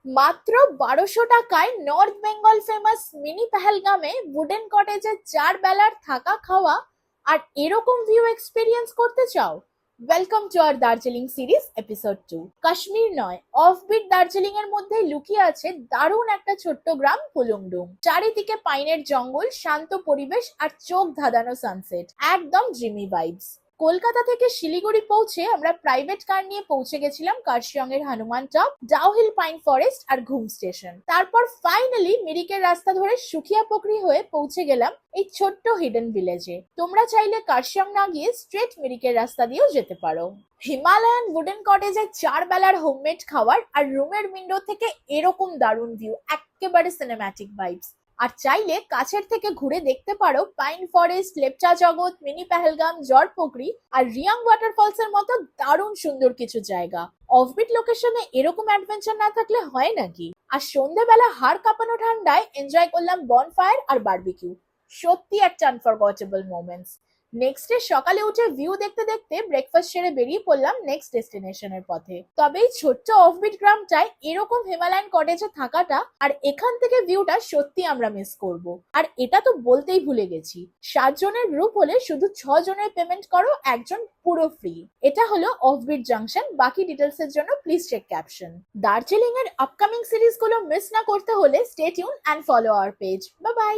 মাত্র 1200 টাকায় North Bengal famous mini পেহেলগামে উডেন কটেজে 4 বেলার থাকা খাওয়া আর এরকম ভিউ এক্সপিরিয়েন্স করতে চাও? Welcome to our Darjeeling series episode 2। Kashmir নয়, অফবিট দার্জিলিং এর মধ্যে লুকিয়ে আছে দারুণ একটা ছোট্ট গ্রাম পুলুংডুং। চারিদিকে পাইনের জঙ্গল, শান্ত পরিবেশ আর চোখ ধাঁধানো সানসেট, একদম ড্রিমি ভাইবস। কলকাতা থেকে শিলিগুড়ি পৌঁছে আমরা প্রাইভেট কার নিয়ে পৌঁছে গেছিলাম কার্শিয়ং এর Hanuman top, Dow Hill pine forest আর ঘুম স্টেশন। তারপর ফাইনালি মিরিকের রাস্তা ধরে সুখিয়া পোখরি হয়ে পৌঁছে গেলাম এই ছোট্ট হিডেন ভিলেজে। তোমরা চাইলে কার্শিয়ং না গিয়ে স্ট্রেট মিরিকের রাস্তা দিয়েও যেতে পারো। হিমালয়ান উডেন কটেজে 4 বেলার হোমমেড খাবার আর রুমের উইন্ডো থেকে এরকম দারুণ ভিউ, একেবারে সিনেম্যাটিক ভাইবস। আর চাইলে কাছের থেকে ঘুরে দেখতে পারো পাইন ফরেস্ট, লেপচা জগৎ, মিনি পেহেলগাম, জড়পোখরি আর রিয়াং ওয়াটারফলস এর মতো দারুণ সুন্দর কিছু জায়গা। অফবিট লোকেশনে এরকম অ্যাডভেঞ্চার না থাকলে হয় নাকি? আর সন্ধ্যেবেলা হাড় কাঁপানো ঠান্ডায় এনজয় করলাম বনফায়ার আর বারবিকিউ। সত্যি একটা আনফরগেটেবল মোমেন্টস। নেক্সট ডে সকালে উঠে ভিউ দেখতে দেখতে ব্রেকফাস্ট সেরে বেরিয়ে পড়লাম নেক্সট ডেস্টিনেশনের পথে। তবে এই ছোট্ট অফবিট গ্রামটায় এরকম হিমালয়ান কটেজে থাকাটা আর এখান থেকে ভিউটা সত্যি আমরা মিস করব। আর এটা তো বলতেই ভুলে গেছি, 7 জনের গ্রুপ হলে শুধু 6 জনের পেমেন্ট করো, একজন পুরো ফ্রি। এটা হলো অফবিট জাংশন। বাকি ডিটেলস এর জন্য প্লিজ চেক ক্যাপশন। দার্জিলিং এর আপকামিং সিরিজ গুলো মিস না করতে হলে stay tune and follow our page. Bye by.